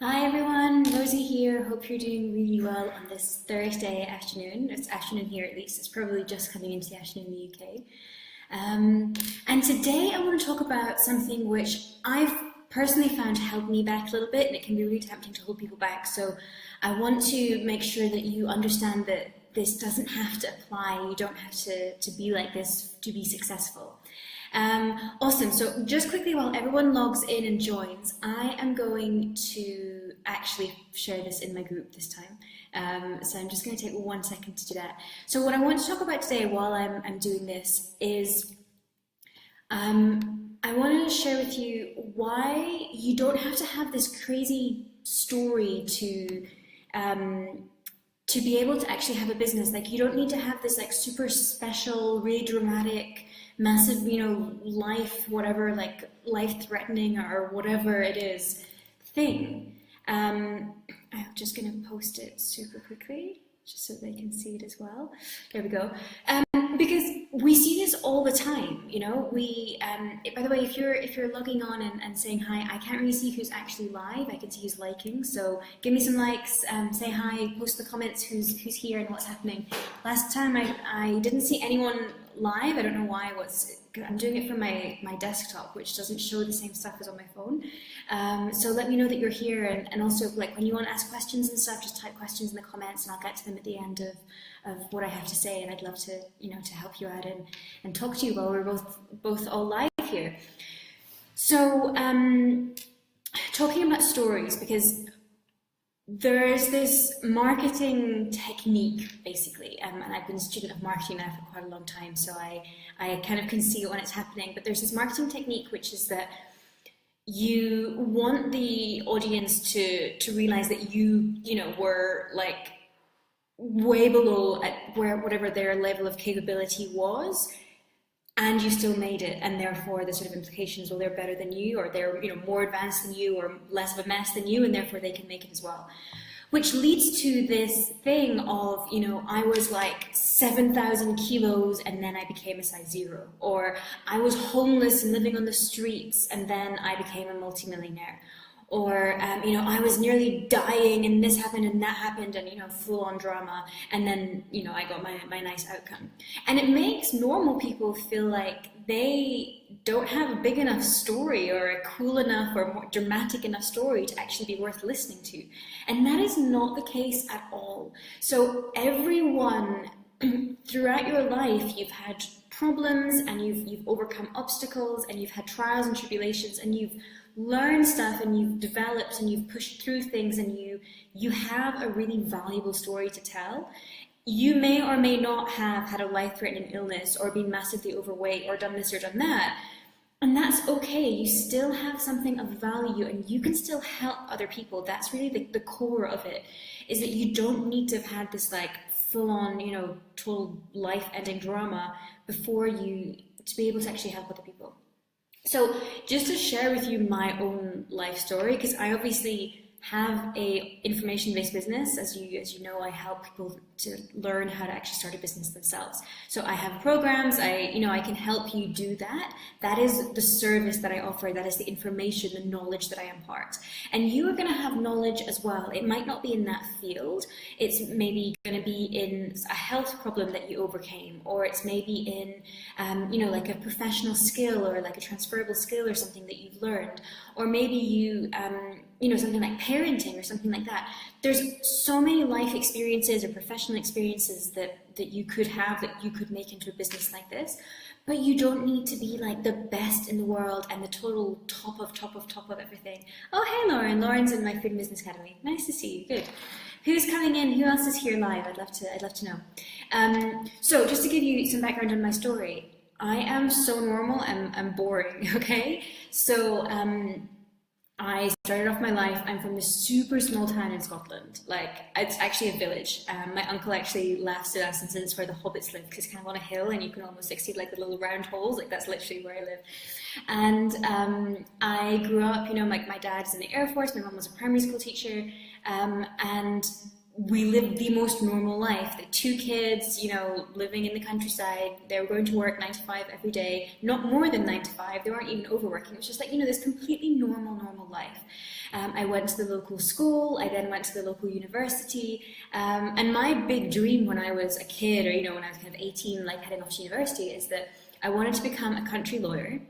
Hi everyone, Rosie here. Hope you're doing really well on this Thursday afternoon. It's afternoon here at least. It's probably just coming into the afternoon in the UK. And today I want to talk about something which I've personally found helped me back a little bit, and it can be really tempting to hold people back. So I want to make sure that you understand that this doesn't have to apply. You don't have to be like this to be successful. Awesome. So just quickly, while everyone logs in and joins, I am going to actually share this in my group this time. So I'm just going to take 1 second to do that. So what I want to talk about today while I'm doing this is I want to share with you why you don't have to have this crazy story to be able to actually have a business. Like, you don't need to have this like super special, really dramatic, massive, life, whatever, like life-threatening or whatever it is thing. I'm just gonna post it super quickly, just so they can see it as well. There we go. Because we see this all the time, by the way, if you're logging on and saying hi, I can't really see who's actually live. I can see who's liking, so give me some likes, say hi, post in the comments who's here and what's happening. Last time I didn't see anyone live. I don't know why. I'm doing it from my desktop, which doesn't show the same stuff as on my phone. So let me know that you're here, and also, like, when you want to ask questions and stuff, just type questions in the comments and I'll get to them at the end of what I have to say, and I'd love to to help you out and talk to you while we're both all live here. So talking about stories, because there's this marketing technique, basically, and I've been a student of marketing now for quite a long time, so I kind of can see it when it's happening. But there's this marketing technique, which is that you want the audience to realize that you were like way below at whatever their level of capability was, and you still made it, and therefore the sort of implications, well, they're better than you, or they're more advanced than you, or less of a mess than you, and therefore they can make it as well. Which leads to this thing of, I was like 7,000 kilos and then I became a size 0, or I was homeless and living on the streets and then I became a multimillionaire. Or, I was nearly dying and this happened and that happened, and, full on drama. And then, I got my nice outcome. And it makes normal people feel like they don't have a big enough story or a cool enough or more dramatic enough story to actually be worth listening to. And that is not the case at all. So everyone throughout your life, you've had problems and you've overcome obstacles and you've had trials and tribulations and you've learned stuff and you've developed and you've pushed through things and you have a really valuable story to tell. You may or may not have had a life-threatening illness or been massively overweight or done this or done that, and that's okay. You still have something of value and you can still help other people. That's really the core of it, is that you don't need to have had this like full-on, total life-ending drama before you to be able to actually help other people. So just to share with you my own life story, because I obviously have a information-based business. As you know, I help people to learn how to actually start a business themselves. So I have programs, I can help you do that. That is the service that I offer. That is the information, the knowledge that I impart. And you are going to have knowledge as well. It might not be in that field. It's maybe going to be in a health problem that you overcame, or it's maybe in, like a professional skill or like a transferable skill or something that you've learned, or maybe you, something like parenting or something like that. There's so many life experiences or professional experiences that you could have, that you could make into a business like this. But you don't need to be like the best in the world and the total top of everything. Oh, hey Lauren. Lauren's in my Food and Business Academy. Nice to see you. Good. Who's coming in? Who else is here live? I'd love to know. So just to give you some background on my story, I am so normal and boring. Okay, so I started off my life, I'm from this super small town in Scotland. Like, it's actually a village. My uncle actually laughs at us and says it's where the hobbits live, because it's kind of on a hill and you can almost see like the little round holes. Like, that's literally where I live. And I grew up, my dad's in the Air Force, my mum was a primary school teacher, and we lived the most normal life. The 2 kids, living in the countryside. They were going to work 9 to 5 every day, not more than 9 to 5. They weren't even overworking. It was just like, this completely normal life. I went to the local school. I then went to the local university. And my big dream when I was a kid, or, when I was kind of 18, like heading off to university, is that I wanted to become a country lawyer.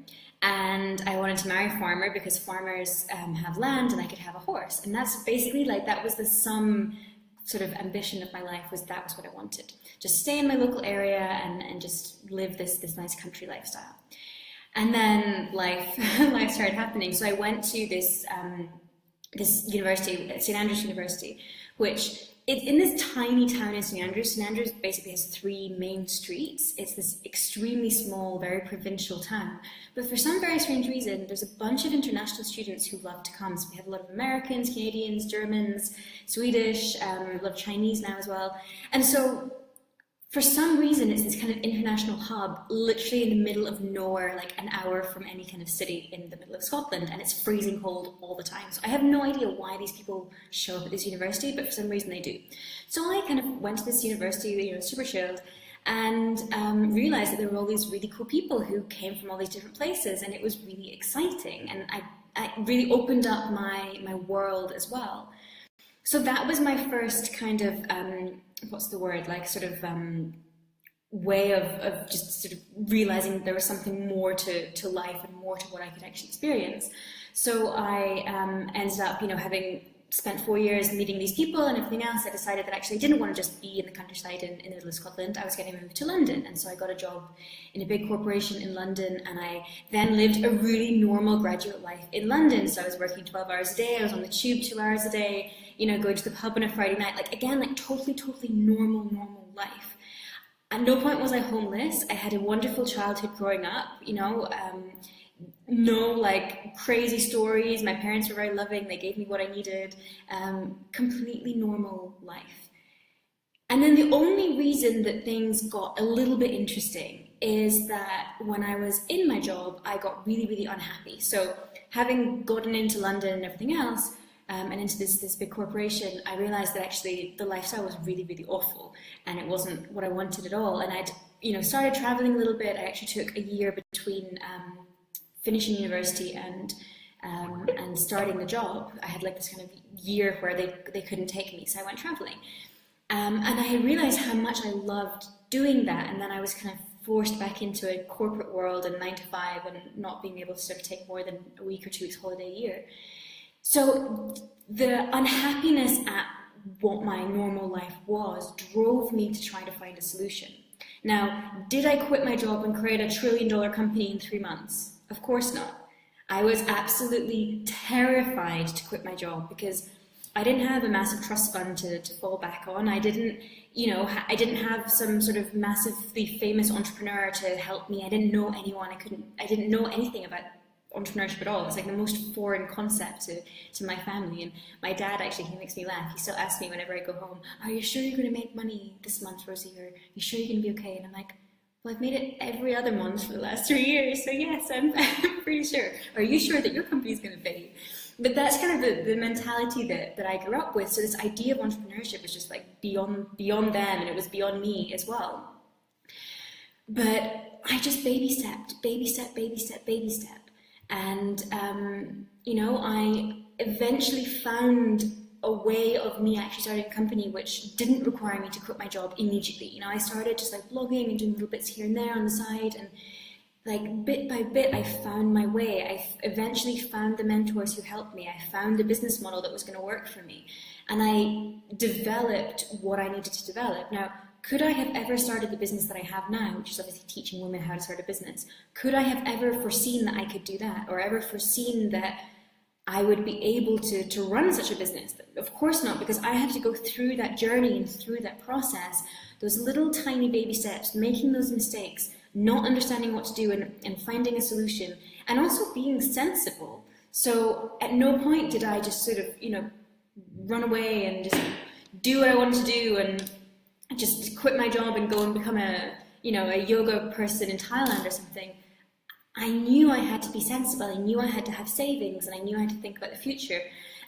And I wanted to marry a farmer because farmers have land and I could have a horse. And that's basically that was the sum sort of ambition of my life, that was what I wanted. Just stay in my local area and just live this nice country lifestyle. And then life started happening. So I went to this university, St Andrews University, which it's in this tiny town in St Andrews. St Andrews basically has 3 main streets. It's this extremely small, very provincial town. But for some very strange reason, there's a bunch of international students who love to come. So we have a lot of Americans, Canadians, Germans, Swedish, we love Chinese now as well. And so for some reason, it's this kind of international hub, literally in the middle of nowhere, like an hour from any kind of city in the middle of Scotland, and it's freezing cold all the time. So I have no idea why these people show up at this university, but for some reason they do. So I kind of went to this university, super chilled, and realized that there were all these really cool people who came from all these different places, and it was really exciting, and I really opened up my world as well. So that was my first kind of, way of just sort of realizing there was something more to life and more to what I could actually experience. So I ended up, having spent 4 years meeting these people and everything else, I decided that actually I didn't want to just be in the countryside in the middle of Scotland. I was getting moved to London, and so I got a job in a big corporation in London, and I then lived a really normal graduate life in London. So I was working 12 hours a day, I was on the tube 2 hours a day, going to the pub on a Friday night, totally normal life. At no point was I homeless. I had a wonderful childhood growing up, no crazy stories. My parents were very loving. They gave me what I needed. Completely normal life. And then the only reason that things got a little bit interesting is that when I was in my job, I got really, really unhappy. So having gotten into London and everything else, and into this big corporation, I realized that actually the lifestyle was really, really awful, and it wasn't what I wanted at all. And I'd, started traveling a little bit. I actually took a year between finishing university and starting the job. I had this kind of year where they couldn't take me, so I went traveling. And I realized how much I loved doing that, and then I was kind of forced back into a corporate world and 9 to 5 and not being able to sort of take more than a week or 2 weeks holiday a year. So the unhappiness at what my normal life was drove me to try to find a solution. Now, did I quit my job and create $1 trillion company in 3 months? Of course not. I was absolutely terrified to quit my job because I didn't have a massive trust fund to fall back on. I didn't have some sort of massively famous entrepreneur to help me. I didn't know anyone. I didn't know anything about entrepreneurship at all. It's the most foreign concept to my family. And my dad, actually, he makes me laugh. He still asks me whenever I go home, are you sure you're going to make money this month, Rosie? Or are you sure you're going to be okay? And I'm like, well, I've made it every other month for the last 3 years, so yes, I'm pretty sure. Are you sure that your company's going to pay? But that's kind of the mentality that I grew up with. So this idea of entrepreneurship was just beyond them, and it was beyond me as well. But I just baby step. And, I eventually found a way of me actually starting a company which didn't require me to quit my job immediately. I started just blogging and doing little bits here and there on the side, and bit by bit I found my way. I eventually found the mentors who helped me. I found a business model that was going to work for me, and I developed what I needed to develop. Now, could I have ever started the business that I have now, which is obviously teaching women how to start a business? Could I have ever foreseen that I could do that, or ever foreseen that I would be able to run such a business? Of course not, because I had to go through that journey and through that process, those little tiny baby steps, making those mistakes, not understanding what to do and finding a solution, and also being sensible. So at no point did I just sort of, run away and just do what I wanted to do and just quit my job and go and become a yoga person in Thailand or something. I knew I had to be sensible. I knew I had to have savings, and I knew I had to think about the future.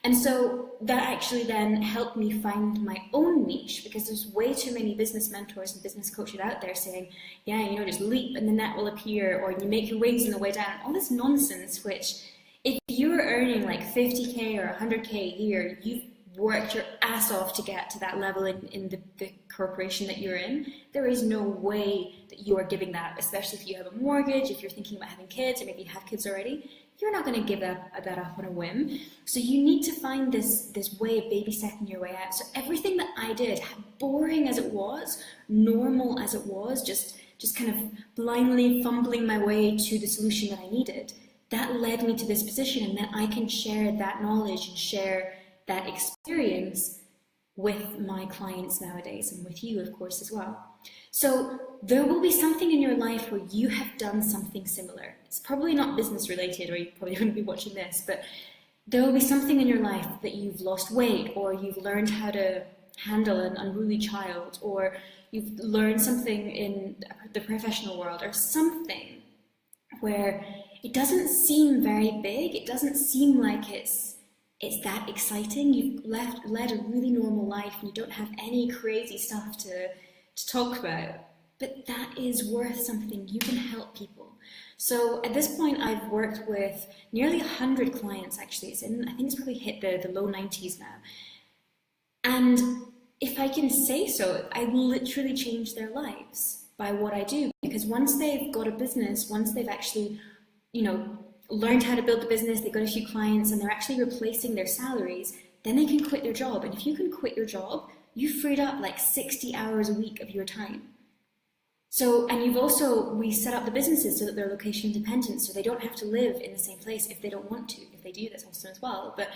And so that actually then helped me find my own niche, because there's way too many business mentors and business coaches out there saying, just leap and the net will appear, or you make your wings on the way down. All this nonsense, which if you're you're earning like 50K or 100K a year, you've worked your ass off to get to that level in the corporation that you're in. There is no way that you are giving that, especially if you have a mortgage, if you're thinking about having kids, or maybe you have kids already. You're not going to give that up on a whim. So you need to find this way of baby stepping your way out. So everything that I did, boring as it was, normal as it was, just kind of blindly fumbling my way to the solution that I needed, that led me to this position, and then I can share that knowledge and share that experience with my clients nowadays, and with you, of course, as well. So there will be something in your life where you have done something similar. It's probably not business related, or you probably wouldn't be watching this, but there will be something in your life that you've lost weight, or you've learned how to handle an unruly child, or you've learned something in the professional world, or something where it doesn't seem very big, it doesn't seem like it's that exciting. You've led a really normal life and you don't have any crazy stuff to talk about, but that is worth something. You can help people. So at this point, I've worked with nearly 100 clients, actually. I think it's probably hit the low 90s now. And if I can say so, I literally change their lives by what I do, because once they've got a business, once they've actually, learned how to build the business, they've got a few clients, and they're actually replacing their salaries, then they can quit their job. And if you can quit your job, you've freed up like 60 hours a week of your time. So, and we set up the businesses so that they're location independent, so they don't have to live in the same place if they don't want to. If they do, that's awesome as well. But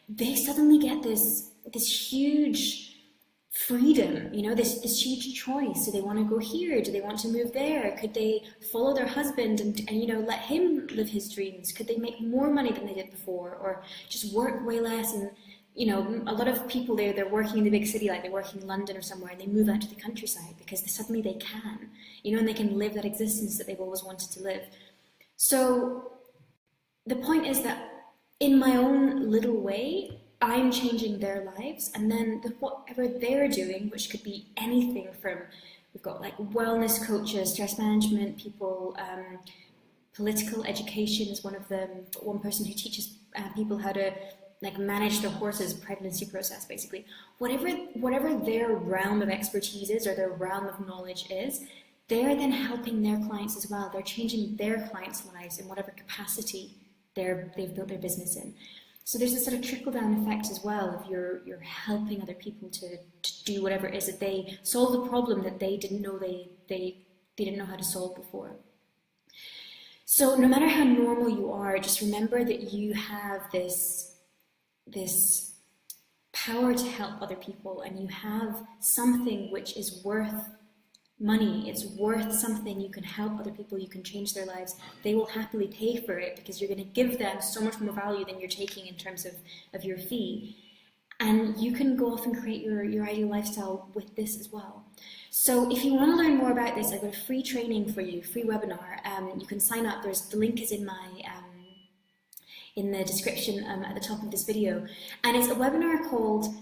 they suddenly get this huge freedom, this huge choice. Do they want to go here? Do they want to move there? Could they follow their husband and let him live his dreams? Could they make more money than they did before, or just work way less? And a lot of people, they're working in the big city, like they're working in London or somewhere, and they move out to the countryside because suddenly they can, and they can live that existence that they've always wanted to live. So the point is that in my own little way, I'm changing their lives, and then whatever they're doing, which could be anything from, we've got like wellness coaches, stress management people, political education is one of them, one person who teaches people how to manage their horse's pregnancy process, basically. Whatever their realm of expertise is, or their realm of knowledge is, they're then helping their clients as well. They're changing their clients' lives in whatever capacity they've built their business in. So there's this sort of trickle-down effect as well, if you're helping other people to do whatever it is that they solve the problem that they didn't know they didn't know how to solve before. So no matter how normal you are, just remember that you have this power to help other people, and you have something which is worth money. It's worth something. You can help other people, you can change their lives. They will happily pay for it because you're going to give them so much more value than you're taking in terms of your fee. And you can go off and create your ideal lifestyle with this as well. So if you want to learn more about this, I've got a free training for you, free webinar. You can sign up. The link is in the description at the top of this video. And it's a webinar called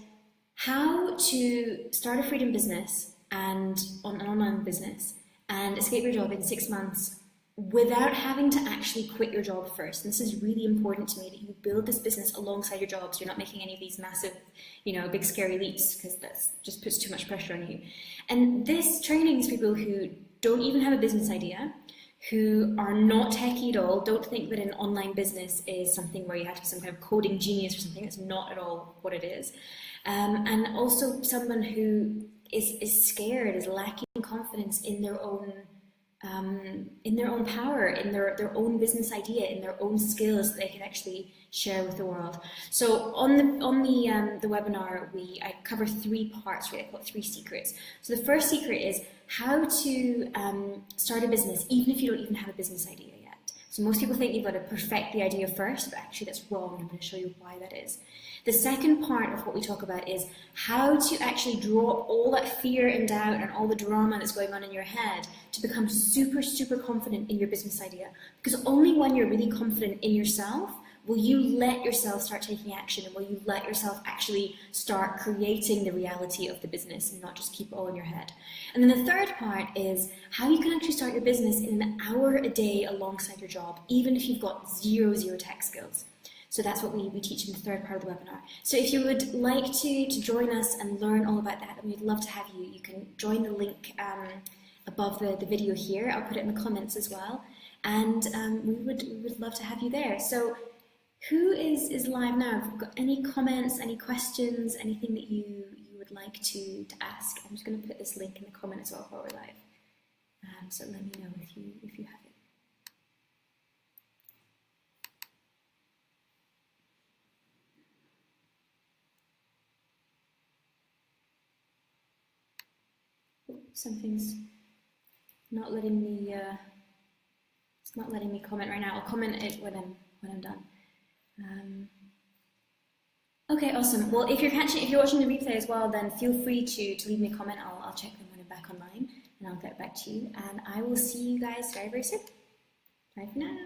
How to Start a Freedom Business and on an online business and escape your job in 6 months without having to actually quit your job first. And this is really important to me, that you build this business alongside your job, so you're not making any of these massive, big scary leaps, because that just puts too much pressure on you. And this training is people who don't even have a business idea, who are not techie at all, don't think that an online business is something where you have to be some kind of coding genius or something. That's not at all what it is. And also someone who is scared, is lacking confidence in their own power, in their own business idea, in their own skills that they can actually share with the world. So on the webinar, I cover 3 parts, really. I call it 3 secrets. So the first secret is how to start a business, even if you don't even have a business idea yet. So most people think you've got to perfect the idea first, but actually that's wrong. I'm going to show you why that is. The second part of what we talk about is how to actually drop all that fear and doubt and all the drama that's going on in your head to become super, super confident in your business idea. Because only when you're really confident in yourself will you let yourself start taking action, and will you let yourself actually start creating the reality of the business and not just keep it all in your head. And then the third part is how you can actually start your business in an hour a day alongside your job, even if you've got zero tech skills. So that's what we teach in the third part of the webinar. So if you would like to join us and learn all about that, and we'd love to have you, you can join the link above the video here. I'll put it in the comments as well. And we would love to have you there. So who is live now? If you've got any comments, any questions, anything that you would like to ask, I'm just going to put this link in the comment as well while we're live. So let me know if you have it. Oh, something's not letting me. It's not letting me comment right now. I'll comment it when I'm done. Okay, awesome. Well, if you're watching the replay as well, then feel free to leave me a comment. I'll check them when I'm back online, and I'll get back to you. And I will see you guys very, very soon. Bye for now.